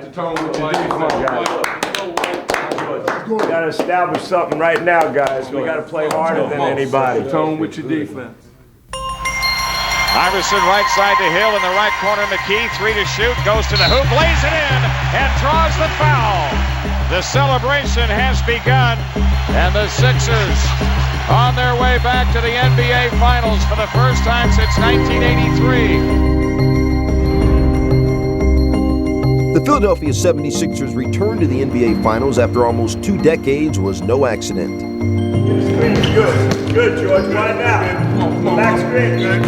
Set the tone with your defense, guys. We got to establish something right now, guys. We got to play harder than anybody. Set the tone with your defense. Iverson right side to Hill in the right corner. McKee, 3 to shoot, goes to the hoop, lays it in, and draws the foul. The celebration has begun, and the Sixers on their way back to the NBA Finals for the first time since 1983. The Philadelphia 76ers return to the NBA Finals after almost 2 decades was no accident. Good. Good, George. Right now. Back screen. Good.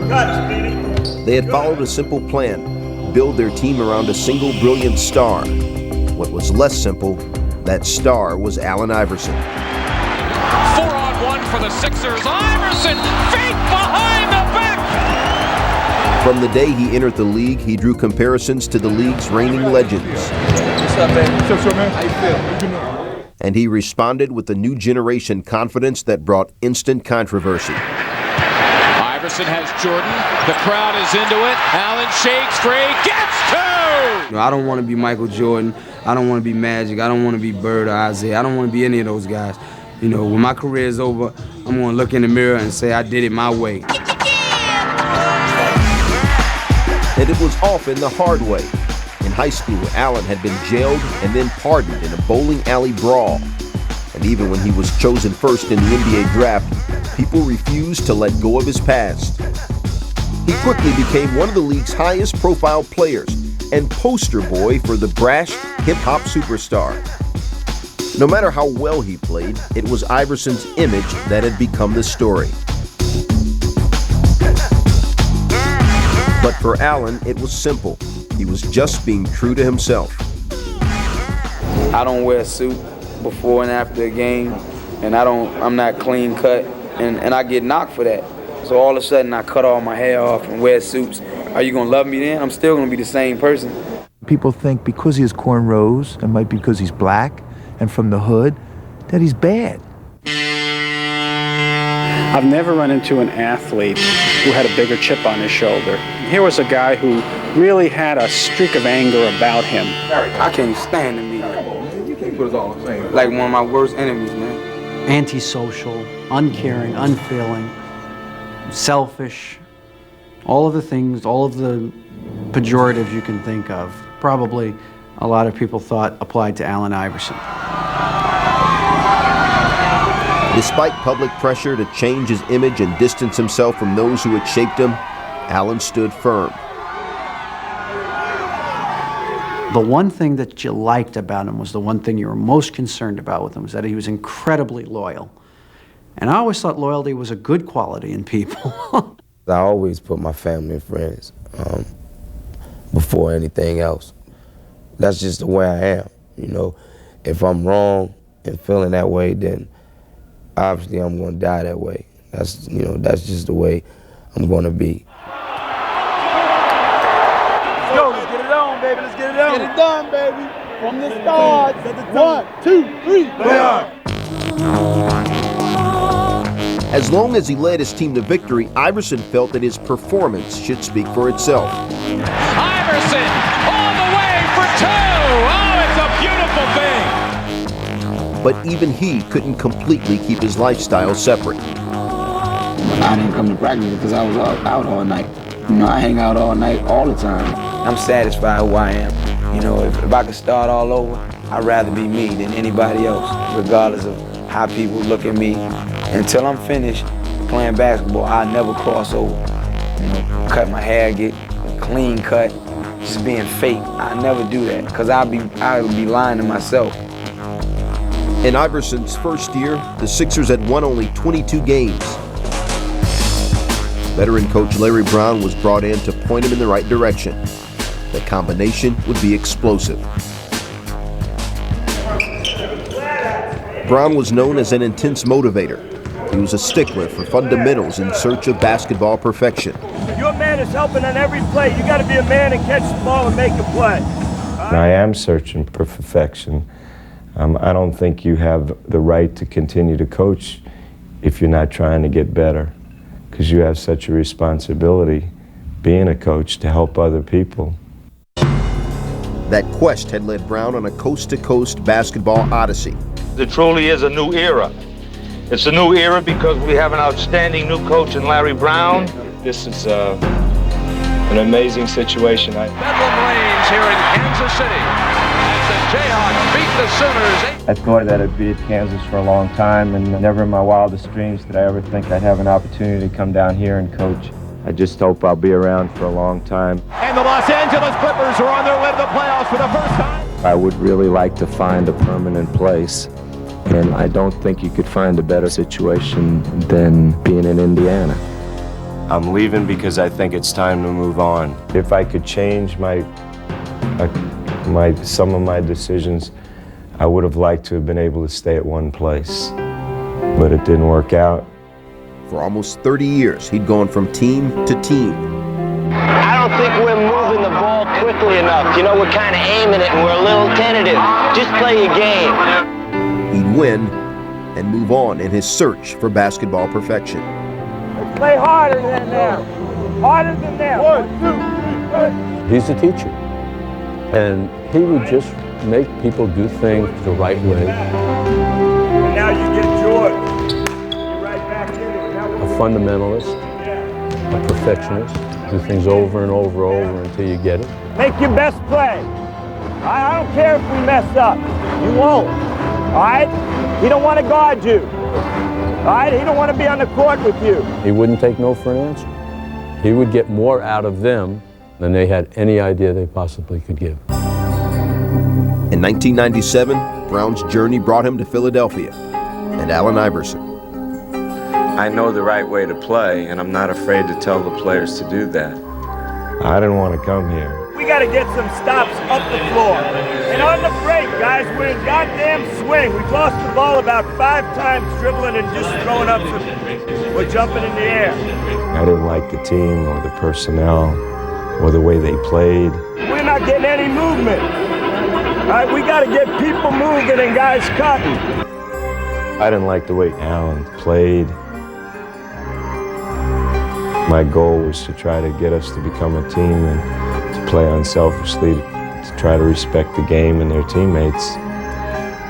Cut, Speedy. They had followed a simple plan, build their team around a single brilliant star. What was less simple, that star was Allen Iverson. 4-on-1 for the Sixers. Iverson, feet behind the back. From the day he entered the league, he drew comparisons to the league's reigning legends. What's up, man? What's up, man? How you feel? And he responded with a new generation confidence that brought instant controversy. Iverson has Jordan. The crowd is into it. Allen shakes free, gets 2! I don't want to be Michael Jordan. I don't want to be Magic. I don't want to be Bird or Isaiah. I don't want to be any of those guys. You know, when my career is over, I'm going to look in the mirror and say I did it my way. And it was often the hard way. In high school, Allen had been jailed and then pardoned in a bowling alley brawl. And even when he was chosen first in the NBA draft, people refused to let go of his past. He quickly became one of the league's highest profile players and poster boy for the brash hip-hop superstar. No matter how well he played, it was Iverson's image that had become the story. But for Allen, it was simple. He was just being true to himself. I don't wear a suit before and after a game, and I'm not clean cut, and I get knocked for that. So all of a sudden I cut all my hair off and wear suits. Are you gonna love me then? I'm still gonna be the same person. People think because he has cornrows, and might be because he's black and from the hood, that he's bad. I've never run into an athlete who had a bigger chip on his shoulder. Here was a guy who really had a streak of anger about him. I can't stand him either. You can't put us all the same. Like one of my worst enemies, man. Antisocial, uncaring, unfeeling, selfish, all of the things, all of the pejoratives you can think of, probably a lot of people thought applied to Allen Iverson. Despite public pressure to change his image and distance himself from those who had shaped him, Allen stood firm. The one thing that you liked about him was the one thing you were most concerned about with him, was that he was incredibly loyal. And I always thought loyalty was a good quality in people. I always put my family and friends before anything else. That's just the way I am. You know, if I'm wrong and feeling that way, then obviously I'm going to die that way. That's just the way I'm going to be. Let's go. Let's get it on, baby. Let's get it on. Get it done, baby. From the start. 1, 2, 3. Play on. As long as he led his team to victory, Iverson felt that his performance should speak for itself. Iverson all the way for 2! Oh, it's a beautiful thing! But even he couldn't completely keep his lifestyle separate. I didn't come to practice because I was out all night. You know, I hang out all night, all the time. I'm satisfied who I am. You know, if I could start all over, I'd rather be me than anybody else, regardless of how people look at me. Until I'm finished playing basketball, I never cross over. You know, cut my hair, get clean cut, just being fake. I never do that, because I would be lying to myself. In Iverson's first year, the Sixers had won only 22 games. Veteran coach Larry Brown was brought in to point him in the right direction. The combination would be explosive. Brown was known as an intense motivator. He was a stickler for fundamentals in search of basketball perfection. Your man is helping on every play. You got to be a man and catch the ball and make a play. I am searching for perfection. I don't think you have the right to continue to coach if you're not trying to get better, because you have such a responsibility being a coach to help other people. That quest had led Brown on a coast-to-coast basketball odyssey. It truly is a new era. It's a new era because we have an outstanding new coach in Larry Brown. This is an amazing situation. Bedlam reigns here in Kansas City as the Jayhawks beat the Sooners. I thought that I'd be at Kansas for a long time, and never in my wildest dreams did I ever think I'd have an opportunity to come down here and coach. I just hope I'll be around for a long time. And the Los Angeles Clippers are on their way to the playoffs for the first time. I would really like to find a permanent place, and I don't think you could find a better situation than being in Indiana. I'm leaving because I think it's time to move on. If I could change some of my decisions, I would have liked to have been able to stay at one place, but it didn't work out. For almost 30 years, he'd gone from team to team. I don't think we're moving the ball quickly enough. You know, we're kind of aiming it and we're a little tentative. Just play your game. He'd win and move on in his search for basketball perfection. Play harder than them. Harder than them. 1, 2, 3. He's a teacher, and he would just make people do things the right way. And now you get George. You're right back in it. A fundamentalist, a perfectionist, do things over and over and over until you get it. Make your best play. I don't care if we mess up. You won't. All right? He don't want to guard you. All right? He don't want to be on the court with you. He wouldn't take no for an answer. He would get more out of them than they had any idea they possibly could give. In 1997, Brown's journey brought him to Philadelphia and Allen Iverson. I know the right way to play, and I'm not afraid to tell the players to do that. I didn't want to come here. We got to get some stops up the floor. And on the break, guys, we're in goddamn swing. We've lost the ball about 5 times dribbling and just throwing up some, or jumping in the air. I didn't like the team or the personnel or the way they played. We're not getting any movement. All right, we got to get people moving and guys cutting. I didn't like the way Allen played. My goal was to try to get us to become a team and to play unselfishly, to try to respect the game and their teammates.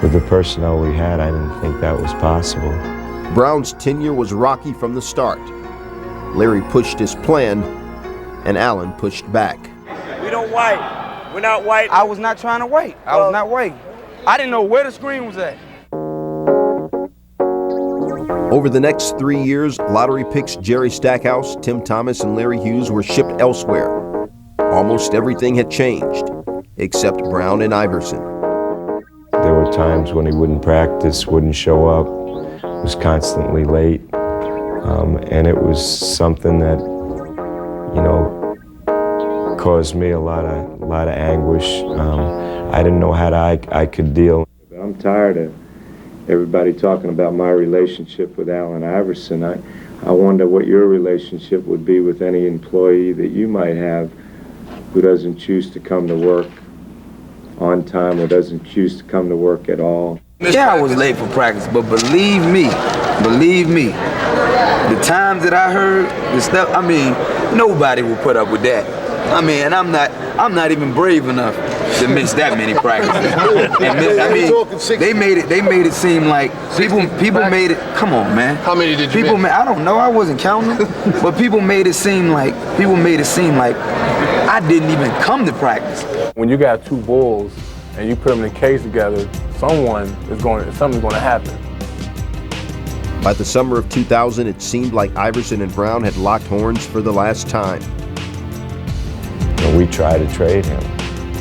With the personnel we had, I didn't think that was possible. Brown's tenure was rocky from the start. Larry pushed his plan, and Allen pushed back. We don't wait. We're not waiting. I was not trying to wait. I was not waiting. I didn't know where the screen was at. Over the next 3 years, lottery picks Jerry Stackhouse, Tim Thomas, and Larry Hughes were shipped elsewhere. Almost everything had changed, except Brown and Iverson. There were times when he wouldn't practice, wouldn't show up, was constantly late, and it was something that, you know, caused me a lot of anguish. I didn't know how I could deal. I'm tired of everybody talking about my relationship with Allen Iverson. I wonder what your relationship would be with any employee that you might have who doesn't choose to come to work on time or doesn't choose to come to work at all. Yeah, I was late for practice, but believe me, the times that I heard the stuff, I mean, nobody will put up with that. I mean, and I'm not even brave enough to miss that many practices. And they made it seem like people made it. Come on, man. How many did you miss? I don't know. I wasn't counting, but people made it seem like I didn't even come to practice. When you got 2 bulls and you put them in a cage together, something's going to happen. By the summer of 2000, it seemed like Iverson and Brown had locked horns for the last time. And we tried to trade him.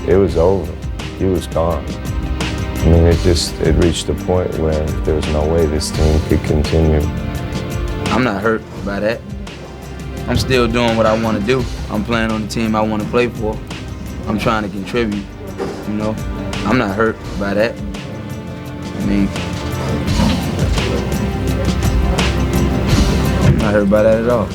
It was over. He was gone. I mean, it reached a point where there was no way this team could continue. I'm not hurt by that. I'm still doing what I want to do. I'm playing on the team I want to play for. I'm trying to contribute, you know. I'm not hurt by that. I mean, I'm not hurt by that at all.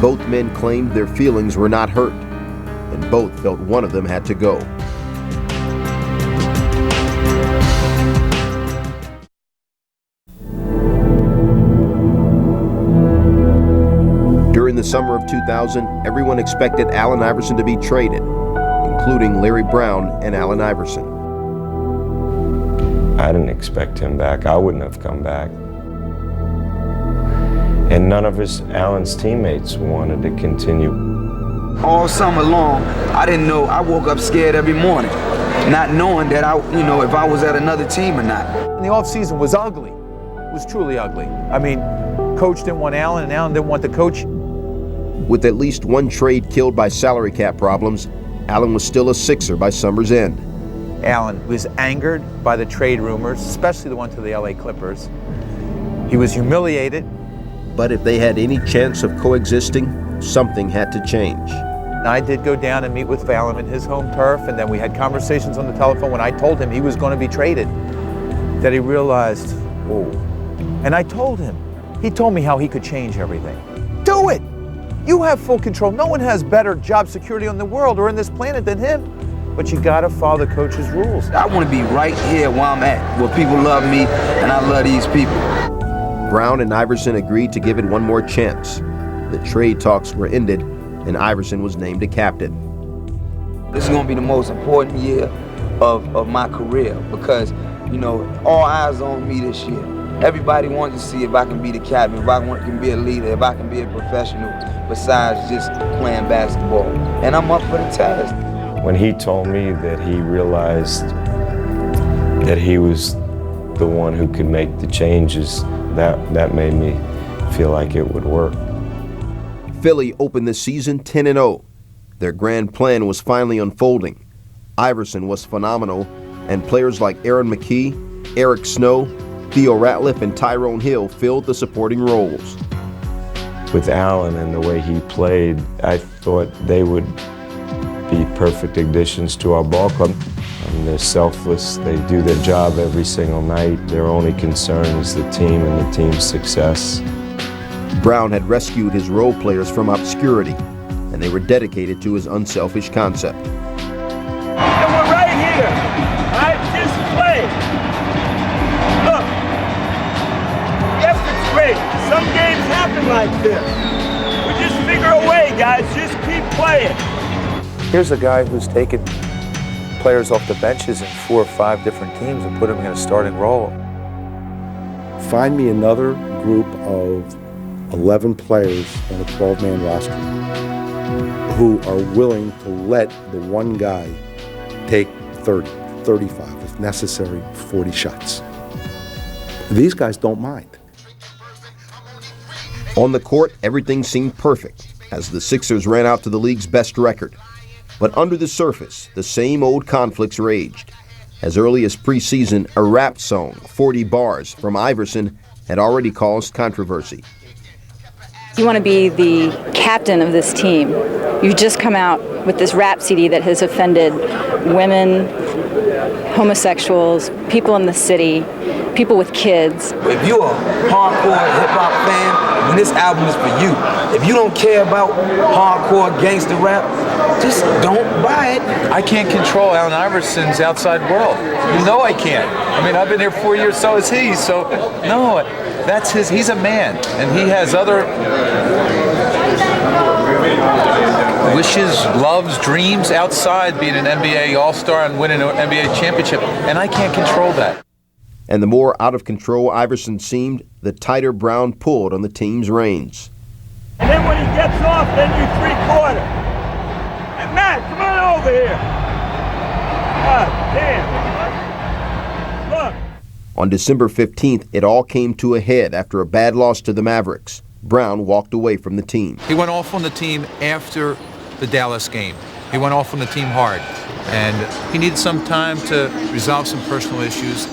Both men claimed their feelings were not hurt, and both felt one of them had to go. During the summer of 2000, everyone expected Allen Iverson to be traded, including Larry Brown and Allen Iverson. I didn't expect him back. I wouldn't have come back. And none of Allen's teammates wanted to continue. All summer long, I didn't know. I woke up scared every morning, not knowing that if I was at another team or not. And the offseason was ugly. It was truly ugly. I mean, coach didn't want Allen, and Allen didn't want the coach. With at least one trade killed by salary cap problems, Allen was still a Sixer by summer's end. Allen was angered by the trade rumors, especially the one to the LA Clippers. He was humiliated. But if they had any chance of coexisting, something had to change. I did go down and meet with Allen in his home turf, and then we had conversations on the telephone when I told him he was going to be traded, that he realized, oh. And I told him, he told me how he could change everything. Do it! You have full control. No one has better job security on the world or in this planet than him. But you gotta follow the coach's rules. I want to be right here where I'm at, where people love me and I love these people. Brown and Iverson agreed to give it one more chance. The trade talks were ended, and Iverson was named a captain. This is going to be the most important year of my career because, all eyes on me this year. Everybody wants to see if I can be the captain, if I can be a leader, if I can be a professional besides just playing basketball. And I'm up for the task. When he told me that he realized that he was the one who could make the changes, that made me feel like it would work. Philly opened the season 10-0. Their grand plan was finally unfolding. Iverson was phenomenal, and players like Aaron McKee, Eric Snow, Theo Ratliff, and Tyrone Hill filled the supporting roles. With Allen and the way he played, I thought they would be perfect additions to our ball club. They're selfless, they do their job every single night. Their only concern is the team and the team's success. Brown had rescued his role players from obscurity, and they were dedicated to his unselfish concept. And we're right here. I just play. Look, effort's great. Some games happen like this. We just figure a way, guys. Just keep playing. Here's a guy who's taken players off the benches in 4 or 5 different teams and put them in a starting role. Find me another group of 11 players on a 12-man roster who are willing to let the one guy take 30, 35, if necessary, 40 shots. These guys don't mind. On the court, everything seemed perfect as the Sixers ran out to the league's best record. But under the surface, the same old conflicts raged. As early as preseason, a rap song, 40 Bars, from Iverson had already caused controversy. You want to be the captain of this team. You just come out with this rap CD that has offended women, homosexuals, people in the city, people with kids. If you're a hardcore hip-hop fan, then this album is for you. If you don't care about hardcore gangster rap, just don't buy it. I can't control Allen Iverson's outside world. You know I can't. I mean, I've been here 4 years, so is he. So, no, that's he's a man, and he has other wishes, loves, dreams outside being an NBA All-Star and winning an NBA championship, and I can't control that. And the more out of control Iverson seemed, the tighter Brown pulled on the team's reins. And then when he gets off, then you three-quarter. Hey, Matt, come on over here. God damn. Look. On December 15th, it all came to a head after a bad loss to the Mavericks. Brown walked away from the team. He went off on the team after the Dallas game. He went off on the team hard, and he needed some time to resolve some personal issues.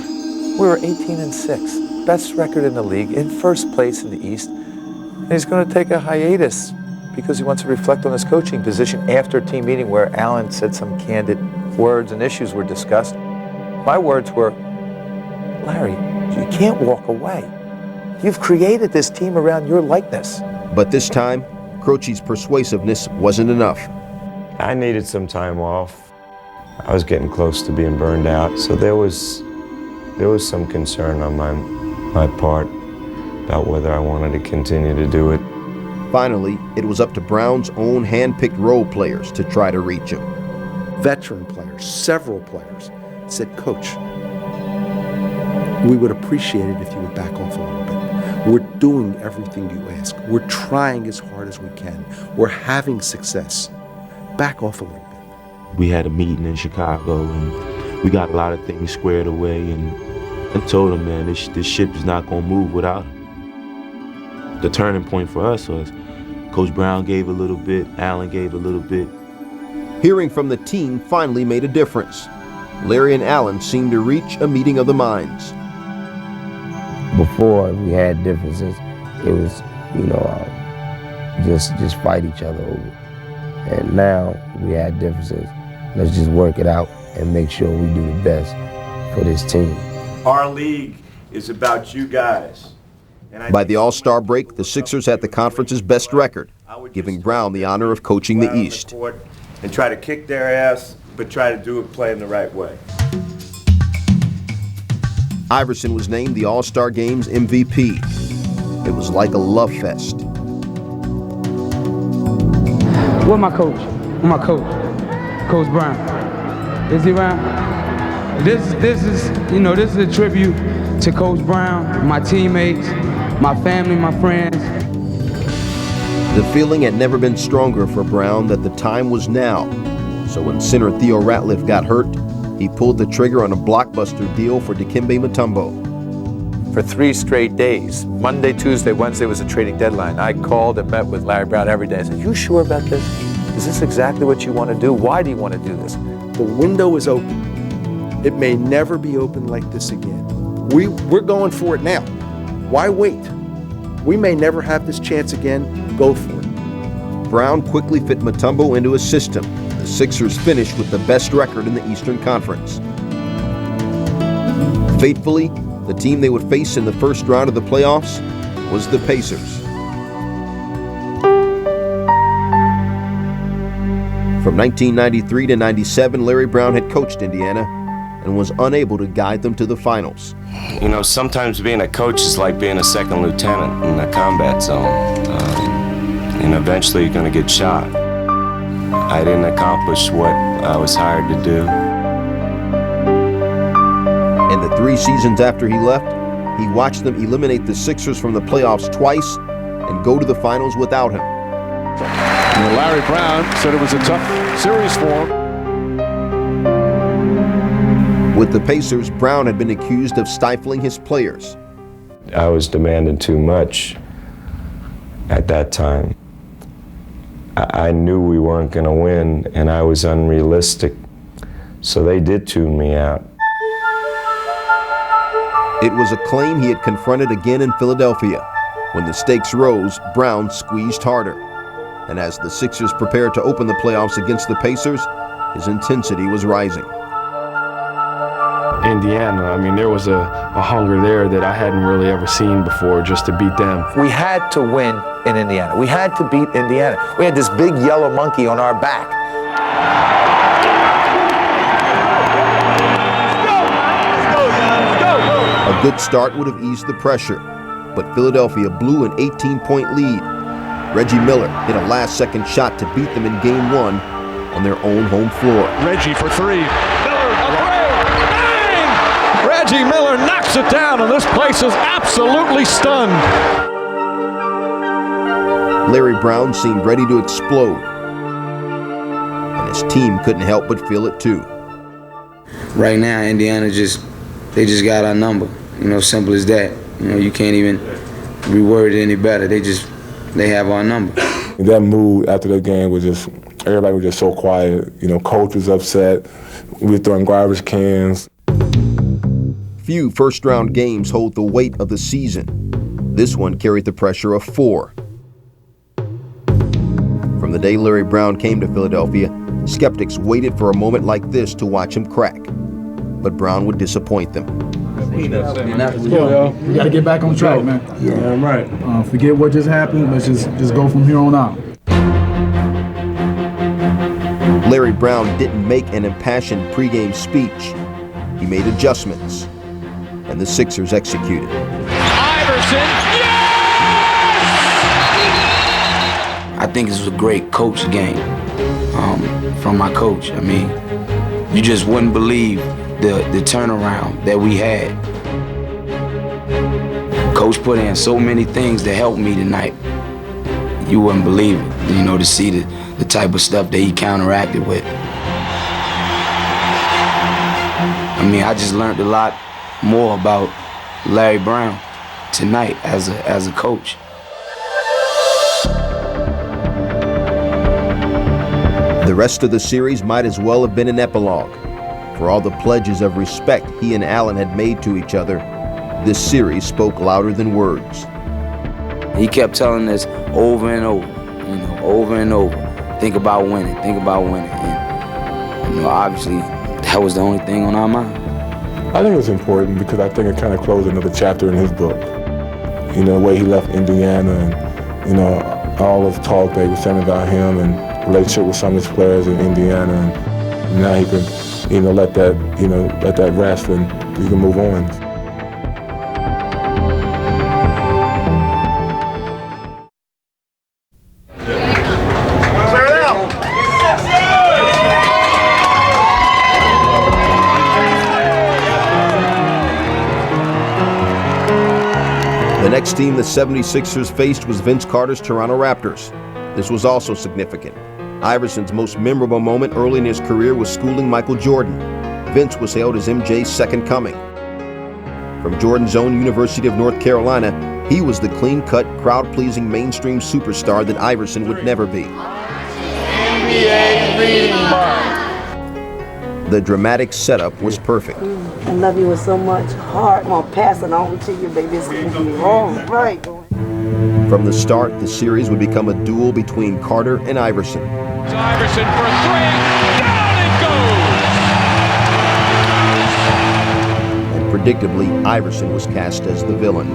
We were 18-6, best record in the league, in first place in the East. And he's going to take a hiatus because he wants to reflect on his coaching position after a team meeting where Allen said some candid words and issues were discussed. My words were, Larry, you can't walk away. You've created this team around your likeness. But this time, Croce's persuasiveness wasn't enough. I needed some time off. I was getting close to being burned out, so there was some concern on my part about whether I wanted to continue to do it. Finally, it was up to Brown's own hand-picked role players to try to reach him. veteran players, several players, said, Coach, we would appreciate it if you would back off a little bit. We're doing everything you ask. We're trying as hard as we can. We're having success. Back off a little bit. We had a meeting in Chicago, and we got a lot of things squared away, and I told him, man, this ship is not going to move without him. The turning point for us was Coach Brown gave a little bit, Allen gave a little bit. Hearing from the team finally made a difference. Larry and Allen seemed to reach a meeting of the minds. Before we had differences, it was, just fight each other over. And now we had differences. Let's just work it out and make sure we do the best for this team. Our league is about you guys. By the All-Star break, the Sixers had the conference's best record, giving Brown the honor of coaching the East. And try to kick their ass, but try to do it playing the right way. Iverson was named the All-Star Game's MVP. It was like a love fest. Where my coach? Where my coach? Coach Brown. Is he around? This is a tribute to Coach Brown, my teammates, my family, my friends. The feeling had never been stronger for Brown that the time was now. So when center Theo Ratliff got hurt, he pulled the trigger on a blockbuster deal for Dikembe Mutombo. For 3 straight days, Monday, Tuesday, Wednesday was a trading deadline. I called and met with Larry Brown every day. I said, you sure about this? Is this exactly what you want to do? Why do you want to do this? The window is open. It may never be open like this again. We're going for it now. Why wait? We may never have this chance again. Go for it. Brown quickly fit Mutombo into his system. The Sixers finished with the best record in the Eastern Conference. Fatefully, the team they would face in the first round of the playoffs was the Pacers. From 1993 to 97, Larry Brown had coached Indiana and was unable to guide them to the finals. Sometimes being a coach is like being a second lieutenant in a combat zone. And eventually you're going to get shot. I didn't accomplish what I was hired to do. In the 3 seasons after he left, he watched them eliminate the Sixers from the playoffs twice and go to the finals without him. Larry Brown said it was a tough series for him. With the Pacers, Brown had been accused of stifling his players. I was demanding too much at that time. I knew we weren't going to win, and I was unrealistic. So they did tune me out. It was a claim he had confronted again in Philadelphia. When the stakes rose, Brown squeezed harder. And as the Sixers prepared to open the playoffs against the Pacers, his intensity was rising. Indiana, there was a hunger there that I hadn't really ever seen before, just to beat them. We had to win in Indiana. We had to beat Indiana. We had this big yellow monkey on our back. A good start would have eased the pressure, but Philadelphia blew an 18-point lead. Reggie Miller hit a last-second shot to beat them in Game 1 on their own home floor. Reggie for 3. Miller, a three. Bang! Reggie Miller knocks it down, and this place is absolutely stunned. Larry Brown seemed ready to explode, and his team couldn't help but feel it too. Right now, Indiana they just got our number. Simple as that. You can't even reword it any better. They have our number. That mood after the game was everybody was just so quiet. Coach was upset. We were throwing garbage cans. Few first-round games hold the weight of the season. This one carried the pressure of 4. From the day Larry Brown came to Philadelphia, skeptics waited for a moment like this to watch him crack. But Brown would disappoint them. Let's go, y'all. We got to get back on track, man. Yeah, right. Forget what just happened. Let's just go from here on out. Larry Brown didn't make an impassioned pregame speech. He made adjustments, and the Sixers executed. Iverson, yes! I think this was a great coach game. from my coach. I mean, you just wouldn't believe the turnaround that we had. Coach put in so many things to help me tonight. You wouldn't believe it, you know, to see the type of stuff that he counteracted with. I mean, I just learned a lot more about Larry Brown tonight as a coach. The rest of the series might as well have been an epilogue. For all the pledges of respect he and Allen had made to each other, this series spoke louder than words. He kept telling us over and over, you know, over and over, think about winning, think about winning. And, you know, obviously, that was the only thing on our mind. I think it was important because I think it kind of closed another chapter in his book. You know, the way he left Indiana and, you know, all of the talk they were saying about him and relationship with some of his players in Indiana. And now he can, you know, let that rest and he can move on. The next team the 76ers faced was Vince Carter's Toronto Raptors. This was also significant. Iverson's most memorable moment early in his career was schooling Michael Jordan. Vince was hailed as MJ's second coming. From Jordan's own University of North Carolina, he was the clean-cut, crowd-pleasing mainstream superstar that Iverson would never be. NBA reading mark. The dramatic setup was perfect. I love you with so much heart. I'm gonna pass it on to you, baby. It's gonna be wrong, right? From the start, the series would become a duel between Carter and Iverson. Iverson for three. Down it goes! And predictably, Iverson was cast as the villain.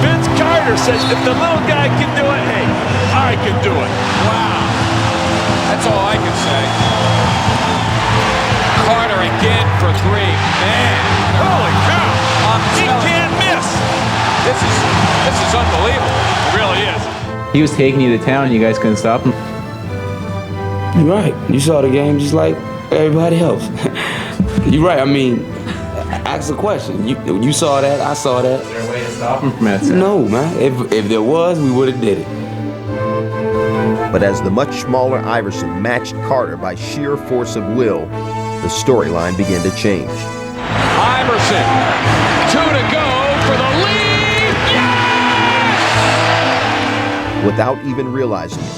Vince Carter says, if the little guy can do it, hey, I can do it. Wow. That's all I can say. Carter again for three. Man, holy cow! He can't miss. This is unbelievable. It really is. He was taking you to town and you guys couldn't stop him. You're right. You saw the game just like everybody else. You're right. I mean, ask the question. You saw that. I saw that. Is there a way to stop him from that? No, man. If there was, we would have did it. But as the much smaller Iverson matched Carter by sheer force of will, the storyline began to change. Iverson, 2 to go for the lead. Yes! Without even realizing it,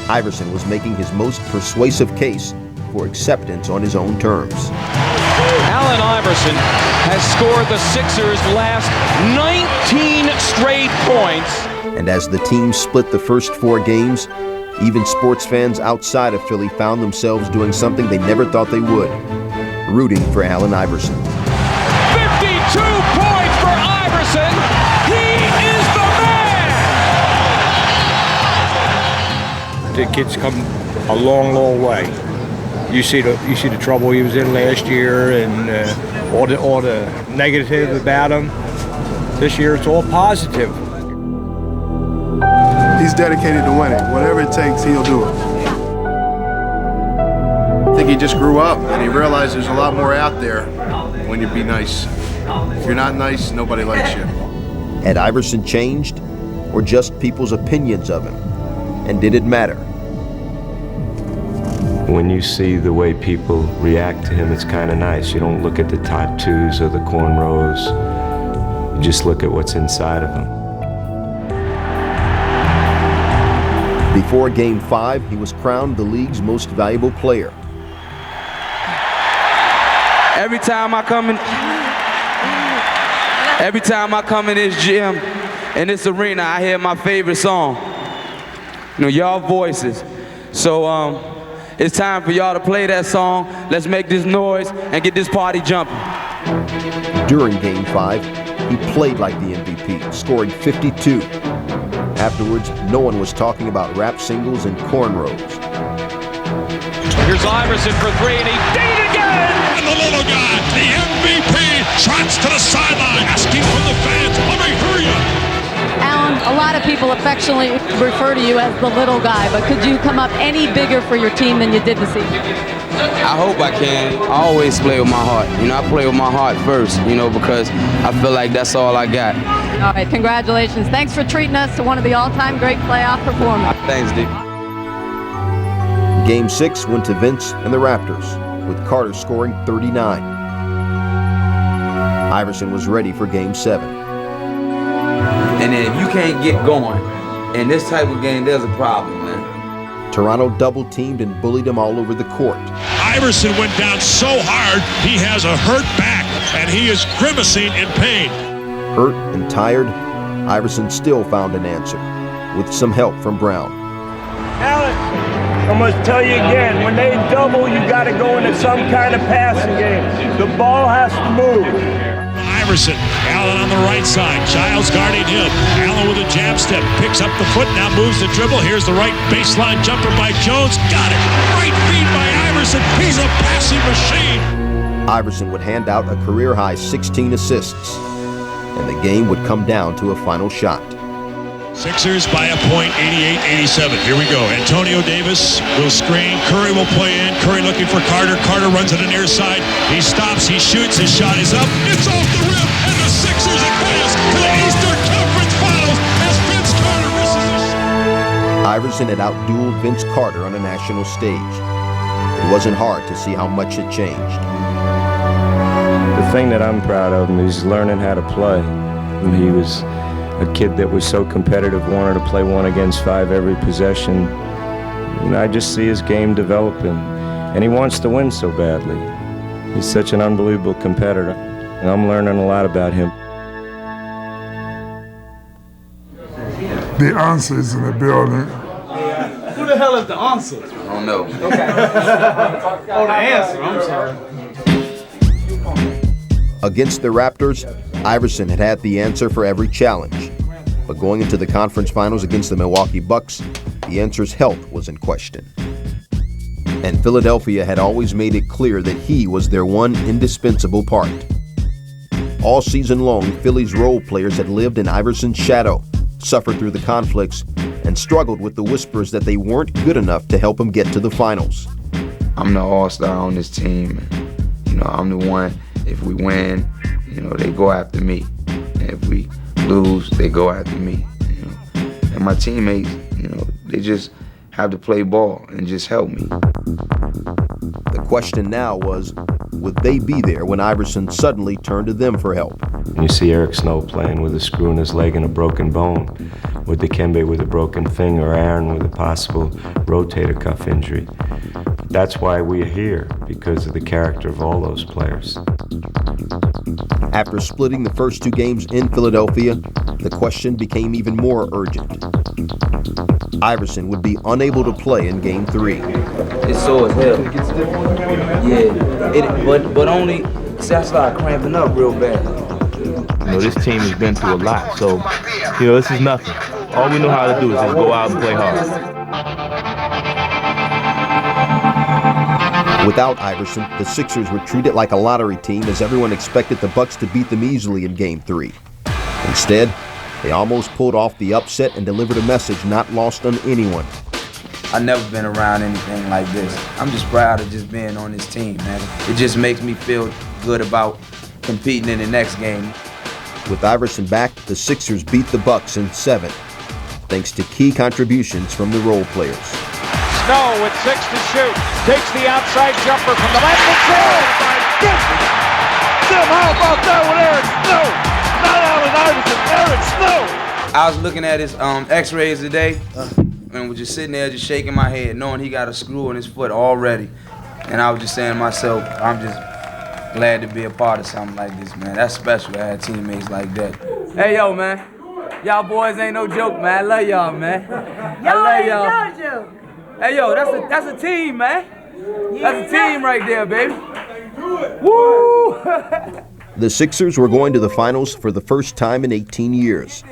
Iverson was making his most persuasive case for acceptance on his own terms. Allen Iverson has scored the Sixers' last 19 straight points. And as the team split the first 4 games, even sports fans outside of Philly found themselves doing something they never thought they would, rooting for Allen Iverson. 52 points for Iverson. He is the man. The kid's come a long, long way. You see the trouble he was in last year and all the negative about him. This year it's all positive. He's dedicated to winning. Whatever it takes, he'll do it. I think he just grew up and he realized there's a lot more out there when you be nice. If you're not nice, nobody likes you. Had Iverson changed, or just people's opinions of him? And did it matter? When you see the way people react to him, it's kind of nice. You don't look at the tattoos or the cornrows. You just look at what's inside of him. Before Game 5, he was crowned the league's most valuable player. Every time I come in this gym, in this arena, I hear my favorite song. You know, y'all voices. So it's time for y'all to play that song. Let's make this noise and get this party jumping. During Game 5, he played like the MVP, scoring 52. Afterwards, no one was talking about rap singles and cornrows. Here's Iverson for three, and he did it again! And the little guy, the MVP, trots to the sideline, asking from the fans, let me hear you. Allen, A lot of people affectionately refer to you as the little guy, but could you come up any bigger for your team than you did this evening? I hope I can. I always play with my heart. You know, I play with my heart first, you know, because I feel like that's all I got. All right, congratulations. Thanks for treating us to one of the all-time great playoff performers. Thanks, Dick. Game 6 went to Vince and the Raptors, with Carter scoring 39. Iverson was ready for Game 7. And then if you can't get going in this type of game, there's a problem, man. Toronto double-teamed and bullied him all over the court. Iverson went down so hard, he has a hurt back, and he is grimacing in pain. Hurt and tired, Iverson still found an answer, with some help from Brown. Allen, I must tell you again, when they double, you got to go into some kind of passing game. The ball has to move. Iverson, Allen on the right side, Giles guarding him. Allen with a jab step, picks up the foot, now moves the dribble. Here's the right baseline jumper by Jones. Got it! Right feed by Iverson. He's a passing machine. Iverson would hand out a career-high 16 assists, and the game would come down to a final shot. Sixers by a point, 88-87. Here we go. Antonio Davis will screen. Curry will play in. Curry looking for Carter. Carter runs to the near side. He stops. He shoots. His shot is up. It's off the rim. And the Sixers advance to the Eastern Conference Finals as Vince Carter misses a shot. Iverson had outdueled Vince Carter on a national stage. It wasn't hard to see how much had changed. The thing that I'm proud of him is learning how to play. He was a kid that was so competitive, wanted to play 1 against 5 every possession. You know, I just see his game developing, and he wants to win so badly. He's such an unbelievable competitor, and I'm learning a lot about him. The answer is in the building. Who the hell is the answer? I don't know. Oh, the answer, I'm sorry. Against the Raptors, Iverson had had the answer for every challenge. But going into the conference finals against the Milwaukee Bucks, the answer's health was in question. And Philadelphia had always made it clear that he was their one indispensable part. All season long, Philly's role players had lived in Iverson's shadow, suffered through the conflicts, and struggled with the whispers that they weren't good enough to help him get to the finals. I'm the all-star on this team. You know, I'm the one. If we win, you know, they go after me. And if we lose, they go after me. You know, and my teammates, you know, they just have to play ball and just help me. The question now was, would they be there when Iverson suddenly turned to them for help? And you see Eric Snow playing with a screw in his leg and a broken bone, with Dikembe with a broken finger, Aaron with a possible rotator cuff injury. That's why we're here, because of the character of all those players. After splitting the first 2 games in Philadelphia, the question became even more urgent. Iverson would be unable to play in Game 3. It's sore as hell. Yeah, but only, see, I started cramping up real bad. You know, this team has been through a lot, so, you know, this is nothing. All we know how to do is just go out and play hard. Without Iverson, the Sixers were treated like a lottery team as everyone expected the Bucks to beat them easily in Game 3. Instead, they almost pulled off the upset and delivered a message not lost on anyone. I've never been around anything like this. I'm just proud of just being on this team, man. It just makes me feel good about competing in the next game. With Iverson back, the Sixers beat the Bucks in 7, thanks to key contributions from the role players. Snow with 6 to shoot. Takes the outside jumper from the left and goal. My goodness! Tim, how about that with Eric Snow? Not Allen Iverson, Eric Snow! I was looking at his x-rays today and was just sitting there just shaking my head, knowing he got a screw in his foot already. And I was just saying to myself, I'm just glad to be a part of something like this, man. That's special to have teammates like that. Hey, yo, man. Y'all boys ain't no joke, man. I love y'all, man. I love y'all. Hey, yo, that's a team, man. That's a team right there, baby. Woo! The Sixers were going to the finals for the first time in 18 years.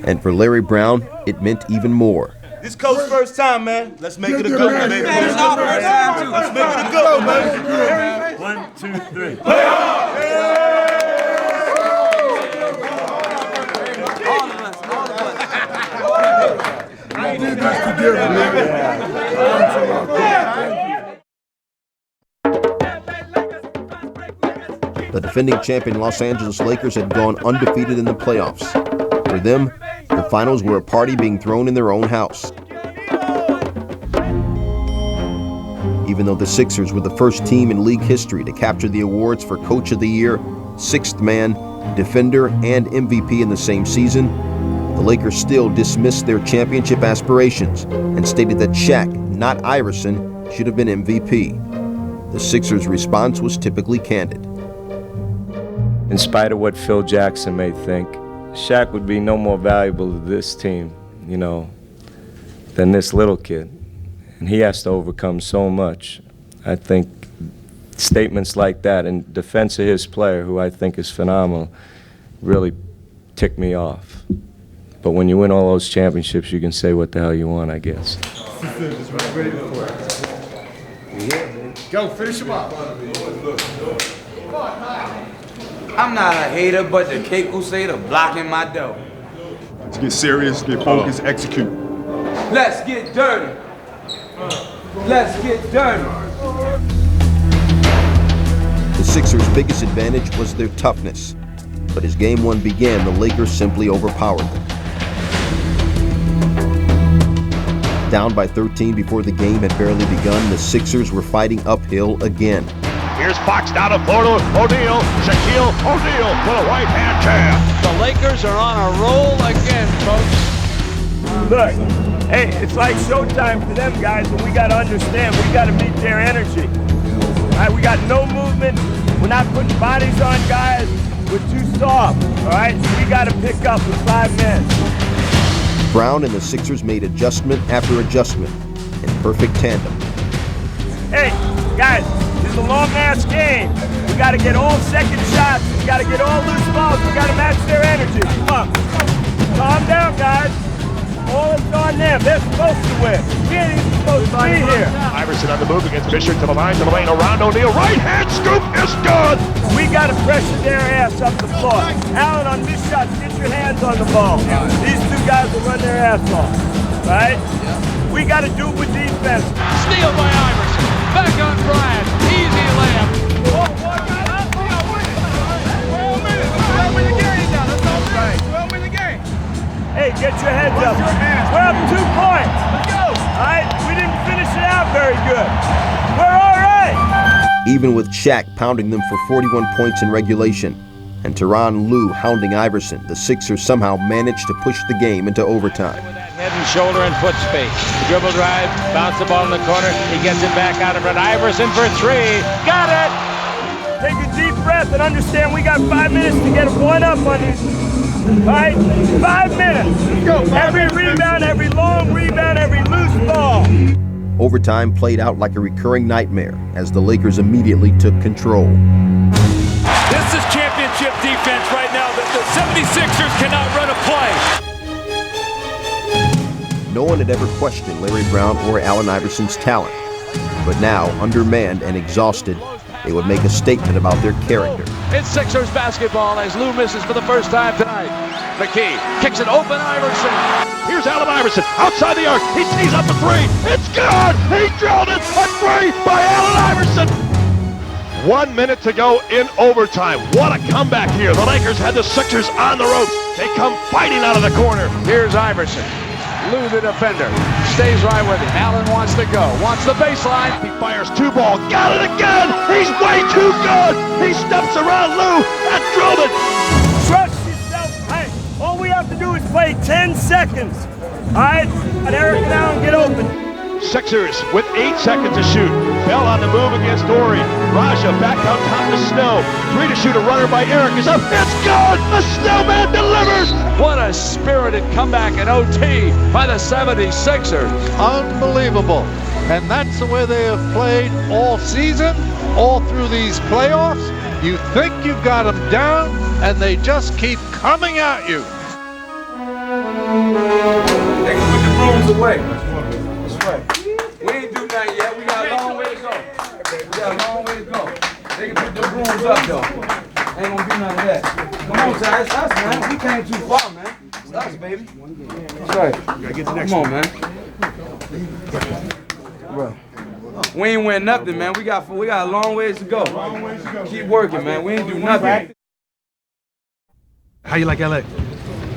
And for Larry Brown, it meant even more. This coach's first time, man. Let's make it a good one, baby. Let's make it a good one, man. 1, 2, 3. Play hard! different, man. The defending champion Los Angeles Lakers had gone undefeated in the playoffs. For them, the finals were a party being thrown in their own house. Even though the Sixers were the first team in league history to capture the awards for Coach of the Year, Sixth Man, Defender, and MVP in the same season, the Lakers still dismissed their championship aspirations and stated that Shaq, not Iverson, should have been MVP. The Sixers' response was typically candid. In spite of what Phil Jackson may think, Shaq would be no more valuable to this team, than this little kid. And he has to overcome so much. I think statements like that in defense of his player, who I think is phenomenal, really tick me off. But when you win all those championships, you can say what the hell you want, I guess. Go, finish him up. I'm not a hater, but the cake will say the blocking my dough. Let's get serious, get focused, execute. Let's get dirty. Let's get dirty. The Sixers' biggest advantage was their toughness. But as Game 1 began, the Lakers simply overpowered them. Down by 13 before the game had barely begun, the Sixers were fighting uphill again. Here's Fox down to Florida. O'Neal. Shaquille O'Neal with a right-hand jam. The Lakers are on a roll again, folks. Look, hey, it's like showtime for them guys, and we got to understand, we got to meet their energy. All right, we got no movement. We're not putting bodies on guys. We're too soft, all right? So we got to pick up with 5 men. Brown and the Sixers made adjustment after adjustment in perfect tandem. Hey, guys, this is a long-ass game. We got to get all second shots. We got to get all loose balls. We got to match their energy. Come on. Calm down, guys. All is on them. They're supposed to win. We ain't even supposed to be here. Iverson on the move against Fisher to the lane, around O'Neal. Right-hand scoop is good. We got to pressure their ass up the floor. Allen, on this shot, get your hands on the ball. These two guys will run their ass off, right? We got to do it with defense. Steal by Iverson. Back on Bryant. Easy layup. Hey, get your heads up. We're up 2 points. All right? We didn't finish it out very good. We're all right. Even with Shaq pounding them for 41 points in regulation and Tyronn Lue hounding Iverson, the Sixers somehow managed to push the game into overtime. Head and shoulder and foot space. Dribble drive, bounce the ball in the corner. He gets it back out of front. Iverson for 3. Got it! Take a deep breath and understand we got 5 minutes to get one up on these. All right? 5 minutes. Every rebound, every long rebound, every loose ball. Overtime played out like a recurring nightmare as the Lakers immediately took control. This is championship defense right now. The 76ers cannot run a play. No one had ever questioned Larry Brown or Allen Iverson's talent. But now, undermanned and exhausted, they would make a statement about their character. It's Sixers basketball as Lou misses for the first time tonight. McKee kicks it open, Iverson. Here's Allen Iverson outside the arc. He tees up a 3. It's good! He drilled it! A 3 by Allen Iverson! 1 minute to go in overtime. What a comeback here. The Lakers had the Sixers on the ropes. They come fighting out of the corner. Here's Iverson. Lou, the defender, stays right with him. Allen wants to go, wants the baseline. He fires 2 ball, got it again! He's way too good! He steps around Lou and drilled it! Trust yourself. Hey, all we have to do is play 10 seconds. All right? And Eric and Allen get open. Sixers with 8 seconds to shoot. Bell on the move against Horry. Raja back out top to Snow. 3 to shoot, a runner by Eric is up. It's good! The Snowman delivers! What a spirited comeback in OT by the 76ers. Unbelievable. And that's the way they have played all season, all through these playoffs. You think you've got them down, and they just keep coming at you. They can put the brooms away. We ain't do nothing yet. We got a long way to go. They can put the brooms up, though. Ain't gonna be none of that. Come on, Ty. It's us, man. We came too far, man. It's us, baby. That's right. Come on, man. bro. We ain't win nothing, man. We got a long ways to go. Keep working, man. We ain't do nothing. How you like LA?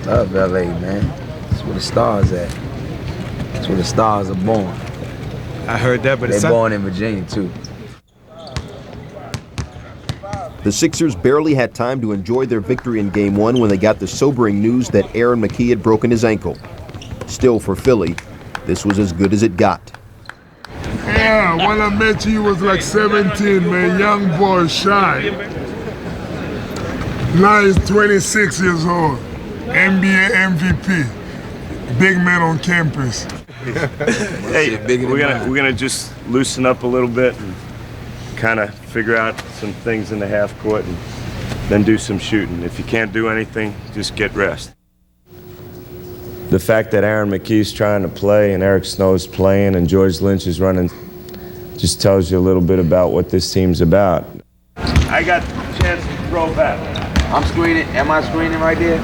Love LA, man. That's where the stars at. That's where the stars are born. I heard that, but they're born in Virginia too. The Sixers barely had time to enjoy their victory in Game 1 when they got the sobering news that Aaron McKie had broken his ankle. Still, for Philly, this was as good as it got. Yeah, when I met you, he was like 17, man, young boy, shy. Now he's 26 years old, NBA MVP, big man on campus. Hey, we're gonna just loosen up a little bit and kind of figure out some things in the half court and then do some shooting. If you can't do anything, just get rest. The fact that Aaron McKie's trying to play and Eric Snow's playing and George Lynch is running just tells you a little bit about what this team's about. I got the chance to throw back. I'm screening. Am I screening right there?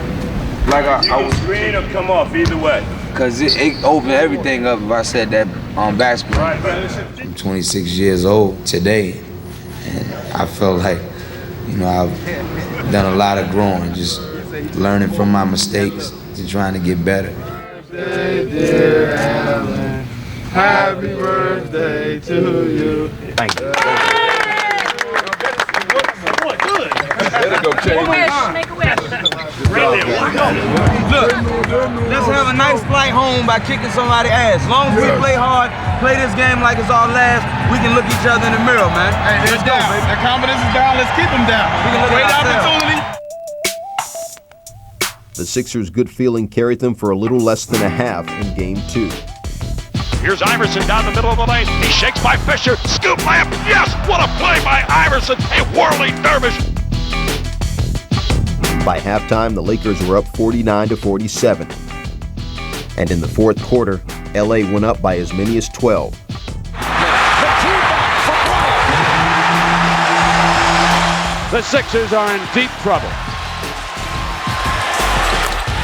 Like you can screen or come off, either way. Because it opened everything up if I said that on back screen. Right, I'm 26 years old today, and I felt like, you know, I've done a lot of growing, just learning from my mistakes to trying to get better. Dear Alan, happy birthday to you. Thank you. Make a wish. Look, let's have a nice flight home by kicking somebody's ass. As long as we play hard, play this game like it's our last, we can look each other in the mirror, man. Hey, they're down. Their confidence is down. Let's keep them down. Great opportunity. The Sixers' good feeling carried them for a little less than a half in Game 2. Here's Iverson down the middle of the lane. He shakes by Fisher. Scoop layup. Yes! What a play by Iverson. A whirling dervish. By halftime, the Lakers were up 49-47. And in the fourth quarter, LA went up by as many as 12. The Sixers are in deep trouble.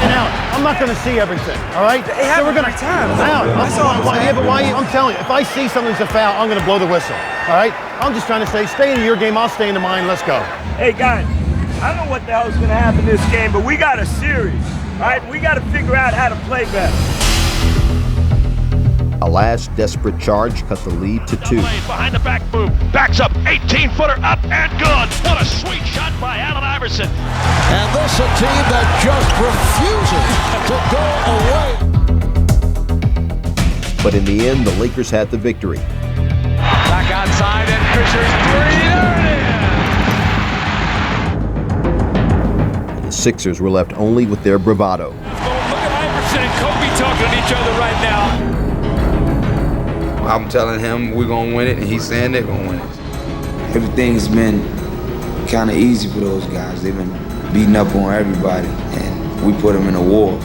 Now, I'm not going to see everything, all right? They have we're going to time. I'm telling you, if I see something's a foul, I'm going to blow the whistle, all right? I'm just trying to say, stay into your game, I'll stay into mine, let's go. Hey, guys, I don't know what the hell's going to happen this game, but we got a series, all right? We got to figure out how to play better. A last desperate charge cut the lead to 2. Behind the back move, backs up, 18-footer up and good. What a sweet shot by Allen Iverson. And this a team that just refuses to go away. But in the end, the Lakers had the victory. Back outside and Fisher's three. And the Sixers were left only with their bravado. Look at Iverson and Kobe talking to each other right now. I'm telling him we're going to win it, and he's saying they're going to win it. Everything's been kind of easy for those guys. They've been beating up on everybody, and we put them in a war.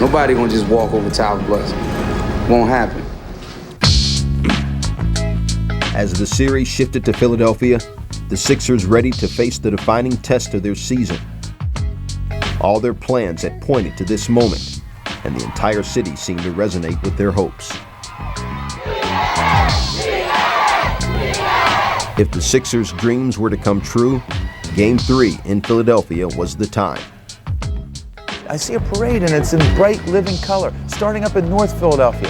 Nobody going to just walk over top of us. Won't happen. As the series shifted to Philadelphia, the Sixers ready to face the defining test of their season. All their plans had pointed to this moment, and the entire city seemed to resonate with their hopes. If the Sixers' dreams were to come true, Game 3 in Philadelphia was the time. I see a parade and it's in bright living color, starting up in North Philadelphia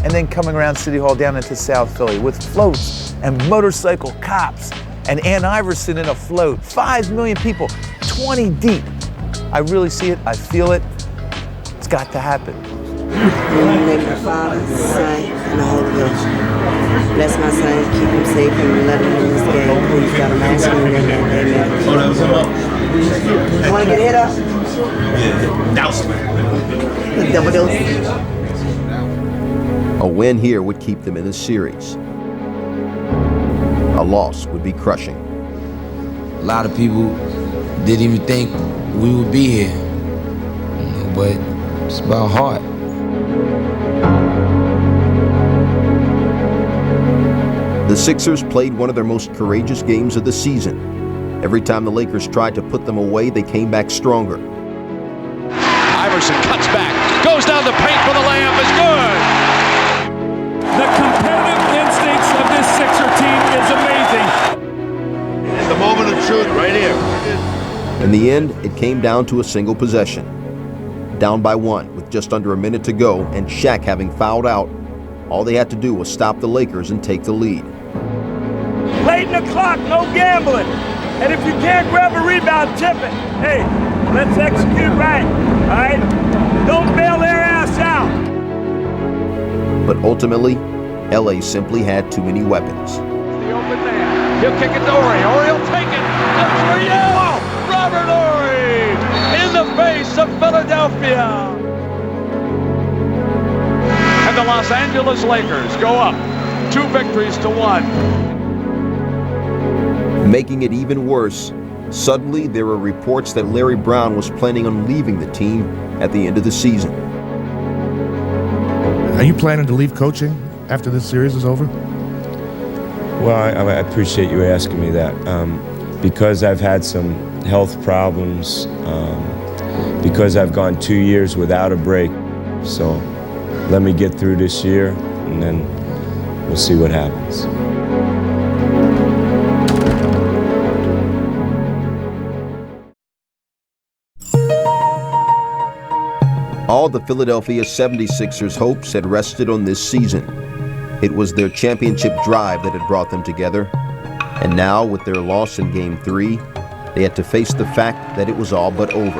and then coming around City Hall down into South Philly with floats and motorcycle cops and Ann Iverson in a float. 5 million people, 20 deep. I really see it, I feel it. It's got to happen. In the name of the Father, the Son, and the Holy Ghost. Bless my son, keep him safe, and let him win this game. Please, God, I'm asking you in your name. Amen. You want to get hit up? Douse. Double dose. A win here would keep them in the series. A loss would be crushing. A lot of people didn't even think we would be here, but it's about heart. The Sixers played one of their most courageous games of the season. Every time the Lakers tried to put them away, they came back stronger. Iverson cuts back, goes down the paint for the layup, is good. The competitive instinct In the end, it came down to a single possession. Down by one with just under a minute to go and Shaq having fouled out, all they had to do was stop the Lakers and take the lead. Late in the clock, no gambling. And if you can't grab a rebound, tip it. Hey, let's execute right, all right? Don't bail their ass out. But ultimately, LA simply had too many weapons. The open man. He'll kick it to Horry. Horry will take it. Up for you. Robert Horry in the face of Philadelphia. And the Los Angeles Lakers go up 2 victories to 1. Making it even worse, suddenly there were reports that Larry Brown was planning on leaving the team at the end of the season. Are you planning to leave coaching after this series is over? Well, I appreciate you asking me that. Because I've had some health problems, because I've gone 2 years without a break. So let me get through this year, and then we'll see what happens. All the Philadelphia 76ers' hopes had rested on this season. It was their championship drive that had brought them together. And now, with their loss in Game 3, they had to face the fact that it was all but over.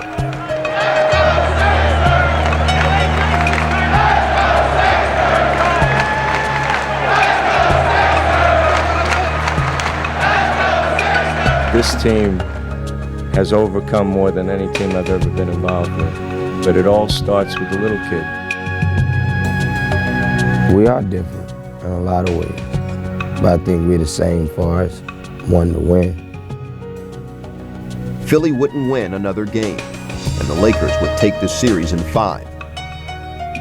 This team has overcome more than any team I've ever been involved with. But it all starts with the little kid. We are different in a lot of ways, but I think we're the same far as wanting to win. Philly wouldn't win another game, and the Lakers would take the series in 5.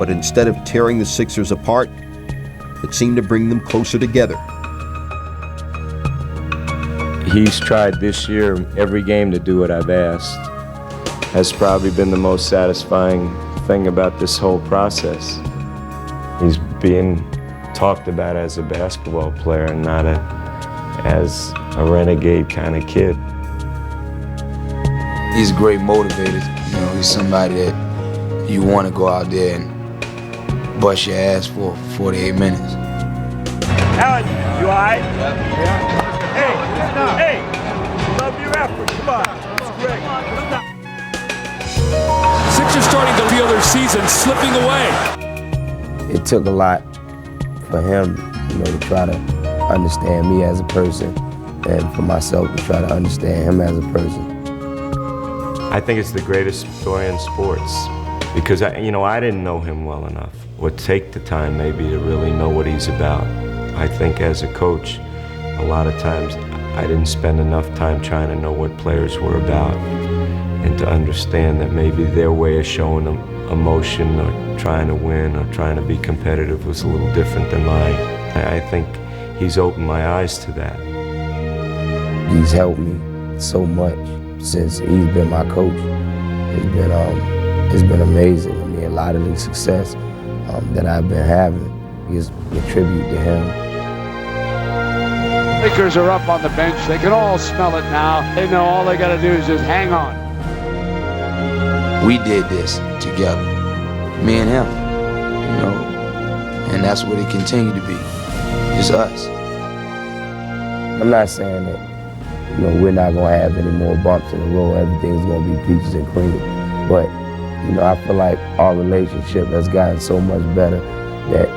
But instead of tearing the Sixers apart, it seemed to bring them closer together. He's tried this year every game to do what I've asked. Has probably been the most satisfying thing about this whole process. He's being talked about as a basketball player and not as a renegade kind of kid. He's a great motivator. You know, he's somebody that you want to go out there and bust your ass for 48 minutes. Alan, you all right? Yeah. Hey, love your effort. Come on, that's great. Sixers starting to feel their season slipping away. It took a lot for him, you know, to try to understand me as a person, and for myself to try to understand him as a person. I think it's the greatest joy in sports because I didn't know him well enough, or take the time maybe to really know what he's about. I think as a coach, a lot of times I didn't spend enough time trying to know what players were about, and to understand that maybe their way of showing them emotion or trying to win or trying to be competitive was a little different than mine. I think he's opened my eyes to that. He's helped me so much since he's been my coach. It's been amazing. I mean, a lot of the success that I've been having is a tribute to him. Lakers are up on the bench. They can all smell it now. They know all they got to do is just hang on. We did this together, me and him, you know, and that's what it continued to be, just us. I'm not saying that, you know, we're not gonna have any more bumps in the road, everything's gonna be peaches and cream, but, you know, I feel like our relationship has gotten so much better that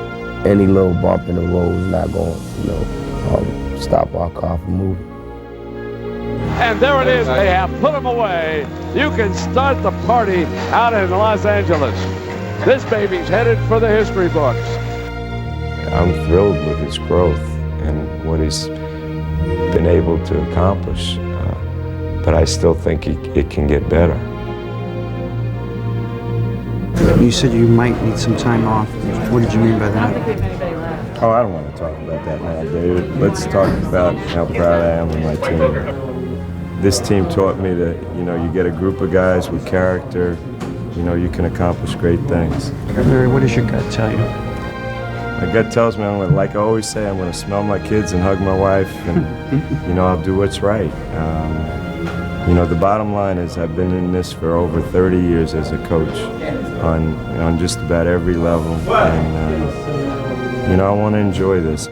any little bump in the road is not gonna, you know, stop our car from moving. And there it is, they have put him away. You can start the party out in Los Angeles. This baby's headed for the history books. I'm thrilled with his growth and what he's been able to accomplish, but I still think it can get better. You said you might need some time off. What did you mean by that? Oh, I don't want to talk about that now, David. Let's talk about how proud I am of my team. This team taught me that, you know, you get a group of guys with character, you know, you can accomplish great things. Larry, what does your gut tell you? My gut tells me, like I always say, I'm going to smell my kids and hug my wife, and, you know, I'll do what's right. You know, the bottom line is I've been in this for over 30 years as a coach on just about every level. And, you know, I want to enjoy this.